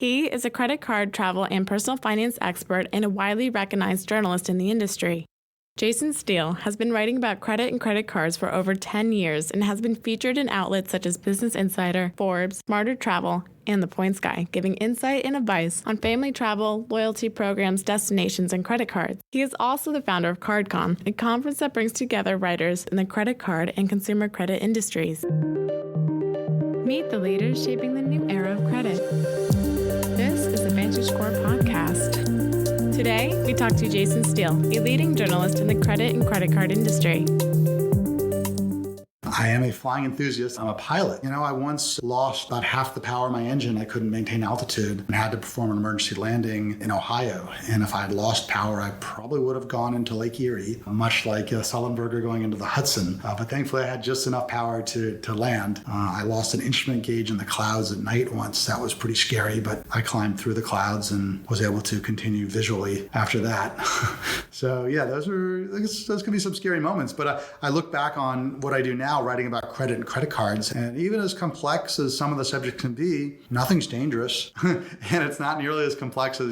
He is a credit card, travel, and personal finance expert and a widely recognized journalist in the industry. Jason Steele has been writing about credit and credit cards for over 10 years and has been featured in outlets such as Business Insider, Forbes, Smarter Travel, and The Points Guy, giving insight and advice on family travel, loyalty programs, destinations, and credit cards. He is also the founder of CardCon, a conference that brings together writers in the credit card and consumer credit industries. Meet the leaders shaping the new era of credit. This is the VantageScore podcast. Today, we talk to Jason Steele, a leading journalist in the credit and credit card industry. I am a flying enthusiast. I'm a pilot. I once lost about half the power of my engine. I couldn't maintain altitude and had to perform an emergency landing in Ohio. And if I had lost power, I probably would have gone into Lake Erie, much like Sullenberger going into the Hudson. But thankfully, I had just enough power to land. I lost an instrument gauge in the clouds at night once. That was pretty scary, but I climbed through the clouds and was able to continue visually after that. So yeah, those can be some scary moments. But I look back on what I do now, writing about credit and credit cards. And even as complex as some of the subjects can be, nothing's dangerous. And it's not nearly as complex as,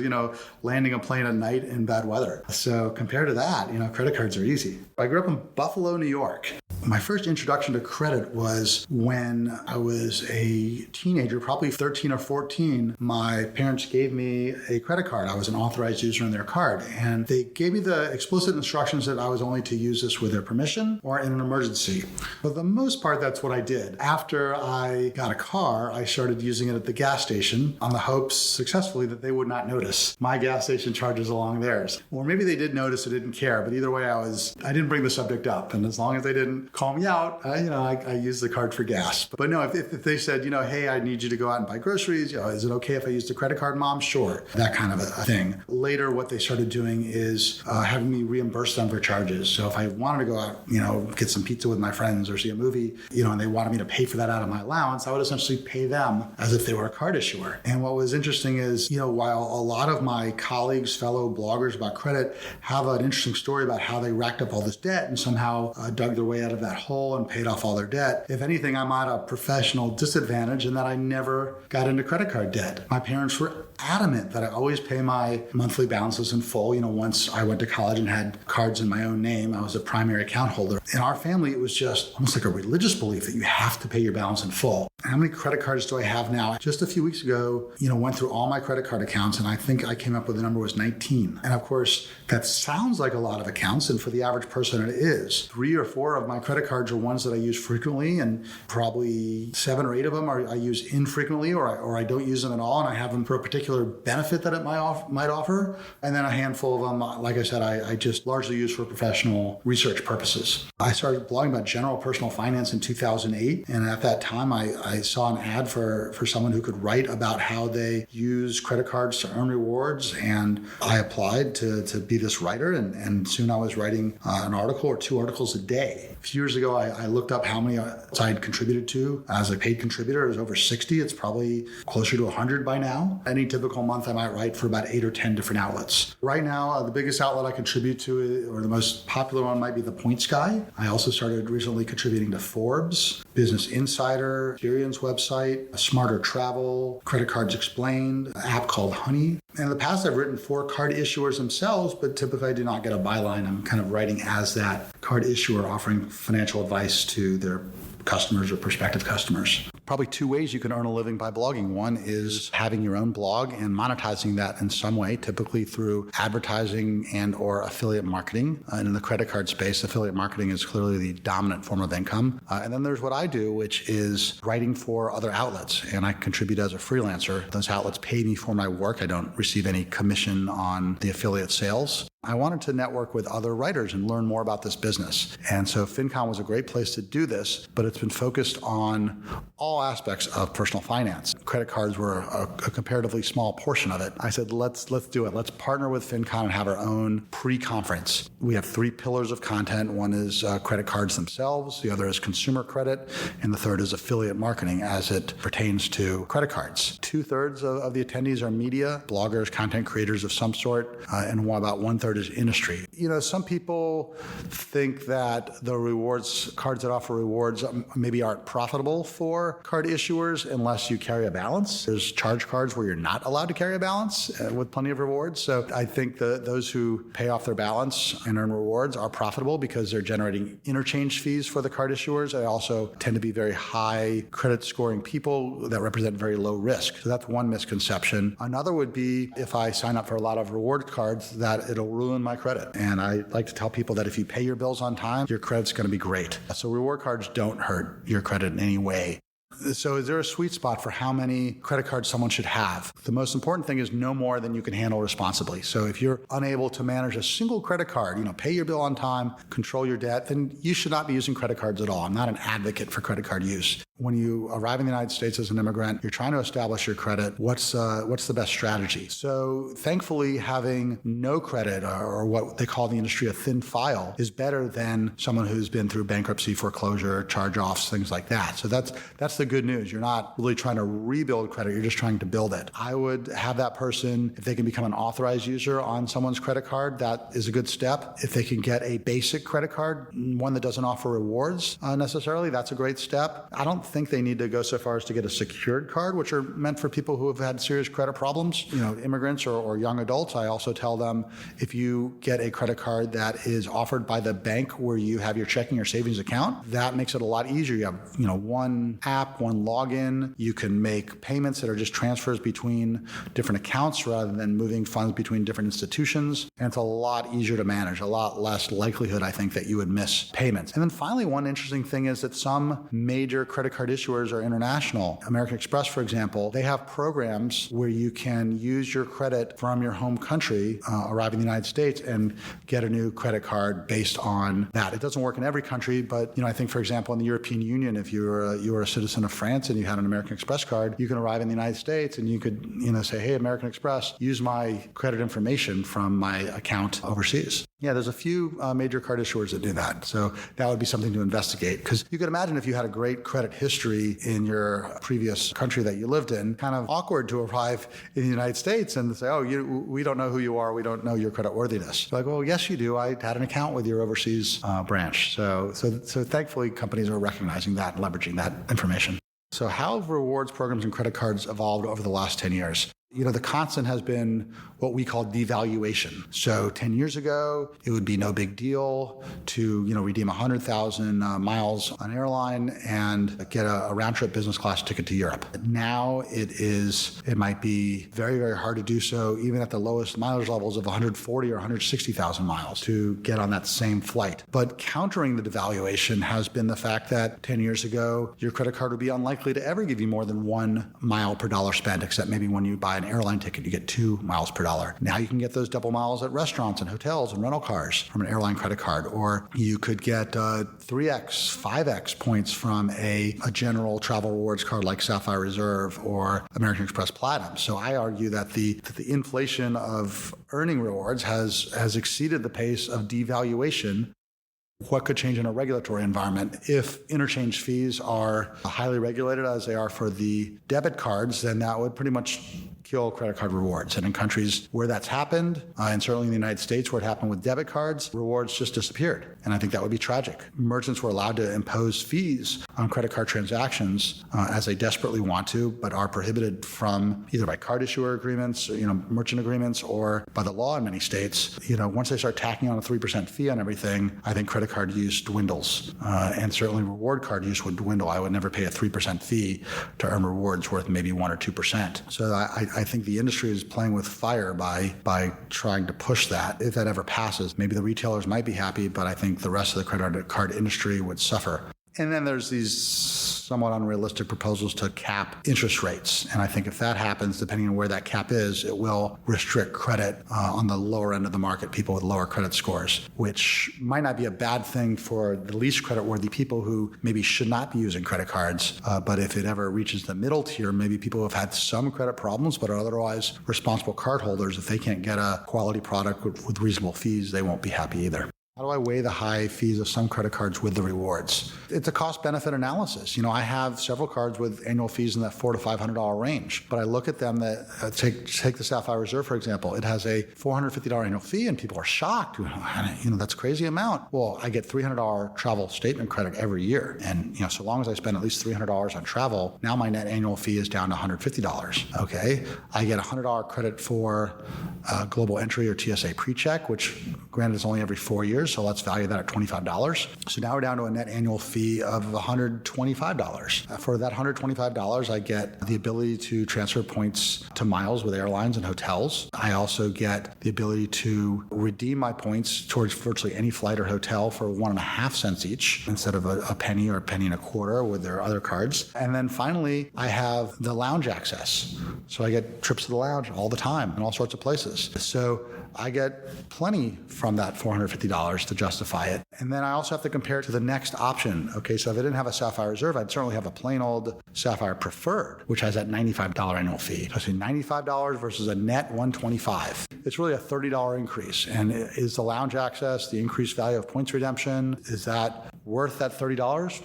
landing a plane at night in bad weather. So compared to that, credit cards are easy. I grew up in Buffalo, New York. My first introduction to credit was when I was a teenager, probably 13 or 14. My parents gave me a credit card. I was an authorized user on their card. And they gave me the explicit instructions that I was only to use this with their permission or in an emergency. For the most part, that's what I did. After I got a car, I started using it at the gas station on the hopes successfully that they would not notice my gas station charges along theirs. Or maybe they did notice and didn't care, but either way, I didn't bring the subject up. And as long as they didn't call me out, I used the card for gas. But no, if they said, hey, I need you to go out and buy groceries, is it okay if I use the credit card, Mom? Sure. That kind of a thing. Later, what they started doing is having me reimburse them for charges. So if I wanted to go out, get some pizza with my friends or see a movie, and they wanted me to pay for that out of my allowance, I would essentially pay them as if they were a card issuer. And what was interesting is, while a lot of my colleagues, fellow bloggers about credit have an interesting story about how they racked up all this debt and somehow dug their way out of that hole and paid off all their debt, if anything, I'm at a professional disadvantage in that I never got into credit card debt. My parents were adamant that I always pay my monthly balances in full. Once I went to college and had cards in my own name, I was a primary account holder. In our family, it was just almost like a religious belief that you have to pay your balance in full. How many credit cards do I have now? Just a few weeks ago, went through all my credit card accounts, and I think I came up with the number was 19. And of course, that sounds like a lot of accounts, and for the average person, it is. 3 or 4 of my credit cards are ones that I use frequently, and probably 7 or 8 of them I use infrequently, or I don't use them at all, and I have them for a particular benefit that it might offer. And then a handful of them, like I said, I just largely use for professional research purposes. I started blogging about general personal finance in 2008, and at that time, I saw an ad for someone who could write about how they use credit cards to earn rewards, and I applied to be this writer, and soon I was writing an article or 2 articles a day. A few years ago, I looked up how many I'd contributed to as a paid contributor. It was over 60. It's probably closer to 100 by now. Any typical month, I might write for about 8 or 10 different outlets. Right now, the biggest outlet I contribute to, or the most popular one, might be The Points Guy. I also started recently contributing to Forbes, Business Insider, Experience website, Smarter Travel, Credit Cards Explained, an app called Honey. And in the past, I've written for card issuers themselves, but typically I do not get a byline. I'm kind of writing as that card issuer offering financial advice to their customers or prospective customers. Probably 2 ways you can earn a living by blogging. One is having your own blog and monetizing that in some way, typically through advertising and or affiliate marketing. And in the credit card space, affiliate marketing is clearly the dominant form of income. And then there's what I do, which is writing for other outlets. And I contribute as a freelancer. Those outlets pay me for my work. I don't receive any commission on the affiliate sales. I wanted to network with other writers and learn more about this business. And so FinCon was a great place to do this, but it's been focused on all aspects of personal finance. Credit cards were a comparatively small portion of it. I said, let's do it. Let's partner with FinCon and have our own pre-conference. We have 3 pillars of content. One is credit cards themselves. The other is consumer credit. And the third is affiliate marketing as it pertains to credit cards. 2/3 of the attendees are media, bloggers, content creators of some sort, and about 1/3 third is industry. Some people think that the rewards, cards that offer rewards maybe aren't profitable for card issuers unless you carry a balance. There's charge cards where you're not allowed to carry a balance with plenty of rewards. So I think those who pay off their balance and earn rewards are profitable because they're generating interchange fees for the card issuers. They also tend to be very high credit scoring people that represent very low risk. So that's one misconception. Another would be if I sign up for a lot of reward cards, that it'll ruin my credit. And I like to tell people that if you pay your bills on time, your credit's going to be great. So reward cards don't hurt your credit in any way. So is there a sweet spot for how many credit cards someone should have? The most important thing is no more than you can handle responsibly. So if you're unable to manage a single credit card, pay your bill on time, control your debt, then you should not be using credit cards at all. I'm not an advocate for credit card use. When you arrive in the United States as an immigrant, you're trying to establish your credit. What's the best strategy? So thankfully, having no credit or what they call in the industry a thin file is better than someone who's been through bankruptcy, foreclosure, charge-offs, things like that. So that's the good news. You're not really trying to rebuild credit. You're just trying to build it. I would have that person, if they can become an authorized user on someone's credit card, that is a good step. If they can get a basic credit card, one that doesn't offer rewards necessarily, that's a great step. I don't think they need to go so far as to get a secured card, which are meant for people who have had serious credit problems, immigrants or young adults. I also tell them if you get a credit card that is offered by the bank where you have your checking or savings account, that makes it a lot easier. You have, one app, one login. You can make payments that are just transfers between different accounts rather than moving funds between different institutions. And it's a lot easier to manage, a lot less likelihood, I think, that you would miss payments. And then finally, one interesting thing is that some major credit card issuers are international. American Express, for example, they have programs where you can use your credit from your home country, arrive in the United States, and get a new credit card based on that. It doesn't work in every country, but I think, for example, in the European Union, if you were a citizen of France and you had an American Express card, you can arrive in the United States and you could say, hey, American Express, use my credit information from my account overseas. Yeah, there's a few major card issuers that do that. So that would be something to investigate, because you could imagine if you had a great credit history in your previous country that you lived in, kind of awkward to arrive in the United States and say, oh, we don't know who you are. We don't know your credit worthiness. Like, well, yes, you do. I had an account with your overseas branch. So thankfully, companies are recognizing that and leveraging that information. So how have rewards programs and credit cards evolved over the last 10 years? The constant has been what we call devaluation. So 10 years ago, it would be no big deal to, redeem 100,000 miles on an airline and get a round-trip business class ticket to Europe. Now it might be very, very hard to do so, even at the lowest mileage levels of 140 or 160,000 miles to get on that same flight. But countering the devaluation has been the fact that 10 years ago, your credit card would be unlikely to ever give you more than 1 mile per dollar spent, except maybe when you buy an airline ticket, you get 2 miles per dollar. Now you can get those double miles at restaurants and hotels and rental cars from an airline credit card, or you could get 3x, 5x points from a general travel rewards card like Sapphire Reserve or American Express Platinum. So I argue that the inflation of earning rewards has exceeded the pace of devaluation. What could change in a regulatory environment? If interchange fees are highly regulated as they are for the debit cards, then that would pretty much kill credit card rewards. And in countries where that's happened, and certainly in the United States where it happened with debit cards, rewards just disappeared. And I think that would be tragic. Merchants were allowed to impose fees on credit card transactions as they desperately want to, but are prohibited from either by card issuer agreements, merchant agreements, or by the law in many states. Once they start tacking on a 3% fee on everything, I think credit card use dwindles. And certainly reward card use would dwindle. I would never pay a 3% fee to earn rewards worth maybe 1 or 2%. So I think the industry is playing with fire by trying to push that. If that ever passes, maybe the retailers might be happy, but I think the rest of the credit card industry would suffer. And then there's these somewhat unrealistic proposals to cap interest rates. And I think if that happens, depending on where that cap is, it will restrict credit on the lower end of the market, people with lower credit scores, which might not be a bad thing for the least creditworthy people who maybe should not be using credit cards. But if it ever reaches the middle tier, maybe people who have had some credit problems but are otherwise responsible cardholders, if they can't get a quality product with reasonable fees, they won't be happy either. How do I weigh the high fees of some credit cards with the rewards? It's a cost-benefit analysis. I have several cards with annual fees in that $400 to $500 range, but I look at them that take the Sapphire Reserve, for example. It has a $450 annual fee, and people are shocked. That's a crazy amount. Well, I get $300 travel statement credit every year, and so long as I spend at least $300 on travel, now my net annual fee is down to $150. Okay, I get $100 credit for global entry or TSA pre-check, which granted is only every 4 years. So let's value that at $25. So now we're down to a net annual fee of $125. For that $125, I get the ability to transfer points to miles with airlines and hotels. I also get the ability to redeem my points towards virtually any flight or hotel for 1.5 cents each instead of a penny or a penny and a quarter with their other cards. And then finally, I have the lounge access. So I get trips to the lounge all the time in all sorts of places. So I get plenty from that $450 to justify it. And then I also have to compare it to the next option. Okay, so if I didn't have a Sapphire Reserve, I'd certainly have a plain old Sapphire Preferred, which has that $95 annual fee. So I say $95 versus a net $125. It's really a $30 increase. And is the lounge access, the increased value of points redemption, is that worth that $30?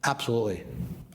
Absolutely.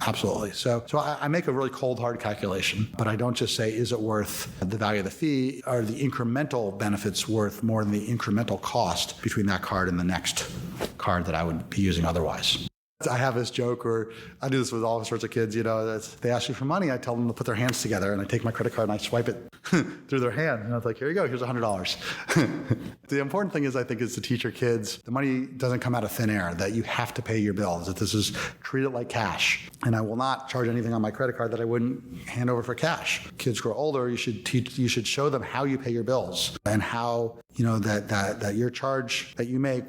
Absolutely. So I make a really cold, hard calculation, but I don't just say, is it worth the value of the fee? Are the incremental benefits worth more than the incremental cost between that card and the next card that I would be using otherwise? I have this joke where I do this with all sorts of kids, they ask you for money, I tell them to put their hands together, and I take my credit card and I swipe it through their hand. And I was like, here you go, here's $100. The important thing is, I think, is to teach your kids the money doesn't come out of thin air, that you have to pay your bills, that this is, treat it like cash. And I will not charge anything on my credit card that I wouldn't hand over for cash. Kids grow older, you should show them how you pay your bills and how, that your charge that you make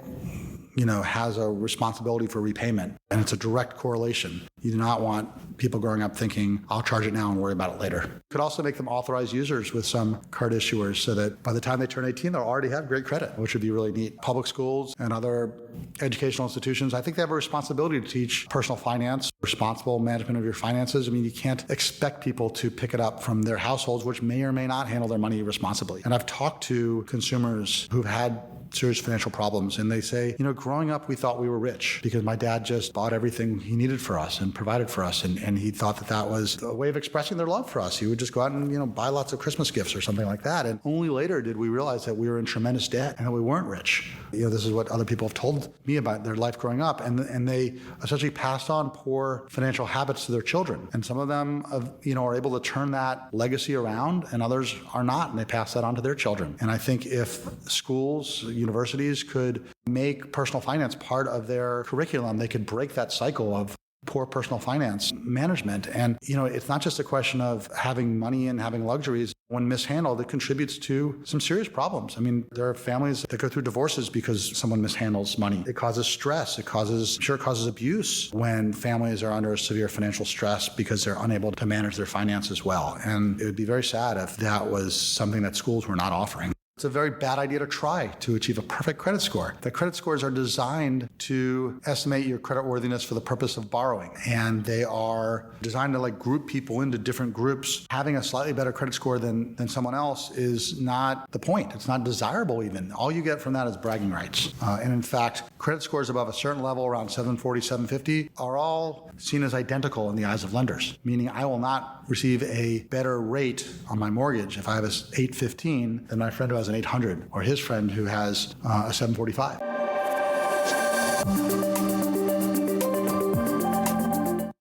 has a responsibility for repayment. And it's a direct correlation. You do not want people growing up thinking, I'll charge it now and worry about it later. Could also make them authorized users with some card issuers so that by the time they turn 18, they'll already have great credit, which would be really neat. Public schools and other educational institutions, I think they have a responsibility to teach personal finance, responsible management of your finances. You can't expect people to pick it up from their households, which may or may not handle their money responsibly. And I've talked to consumers who've had serious financial problems, and they say, growing up, we thought we were rich because my dad just bought everything he needed for us and provided for us, and he thought that was a way of expressing their love for us. He would just go out and buy lots of Christmas gifts or something like that, and only later did we realize that we were in tremendous debt and that we weren't rich. This is what other people have told me about their life growing up, and they essentially passed on poor financial habits to their children, and some of them are able to turn that legacy around, and others are not, and they pass that on to their children. And I think if schools, universities could make personal finance part of their curriculum, they could break that cycle of poor personal finance management. And, it's not just a question of having money and having luxuries. When mishandled, it contributes to some serious problems. There are families that go through divorces because someone mishandles money. It causes stress. It causes abuse when families are under severe financial stress because they're unable to manage their finances well. And it would be very sad if that was something that schools were not offering. It's a very bad idea to try to achieve a perfect credit score. The credit scores are designed to estimate your creditworthiness for the purpose of borrowing, and they are designed to group people into different groups. Having a slightly better credit score than someone else is not the point. It's not desirable even. All you get from that is bragging rights. And in fact, credit scores above a certain level, around 740, 750, are all seen as identical in the eyes of lenders, meaning I will not receive a better rate on my mortgage if I have a 815 than my friend who has an 800 or his friend who has a 745.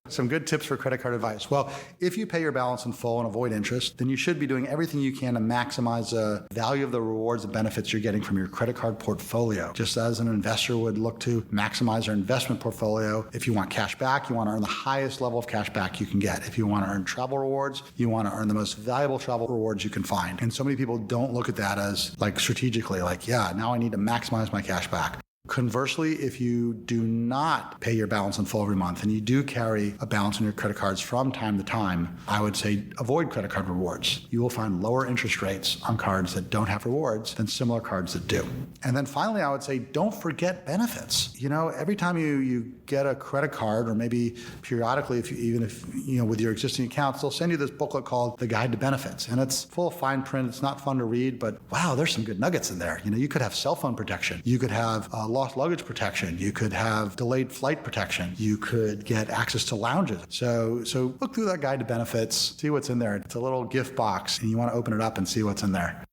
Some good tips for credit card advice. Well, if you pay your balance in full and avoid interest, then you should be doing everything you can to maximize the value of the rewards and benefits you're getting from your credit card portfolio. Just as an investor would look to maximize their investment portfolio, if you want cash back, you want to earn the highest level of cash back you can get. If you want to earn travel rewards, you want to earn the most valuable travel rewards you can find. And so many people don't look at that as strategically, now I need to maximize my cash back. Conversely, if you do not pay your balance in full every month and you do carry a balance on your credit cards from time to time, I would say avoid credit card rewards. You will find lower interest rates on cards that don't have rewards than similar cards that do. And then finally, I would say don't forget benefits. Every time you get a credit card, or maybe periodically, even if with your existing accounts, they'll send you this booklet called The Guide to Benefits. And it's full of fine print. It's not fun to read, but wow, there's some good nuggets in there. You could have cell phone protection. You could have lost luggage protection. You could have delayed flight protection. You could get access to lounges. So look through that Guide to Benefits, see what's in there. It's a little gift box, and you want to open it up and see what's in there.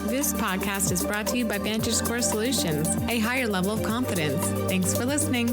This podcast is brought to you by VantageScore Solutions, a higher level of confidence. Thanks for listening.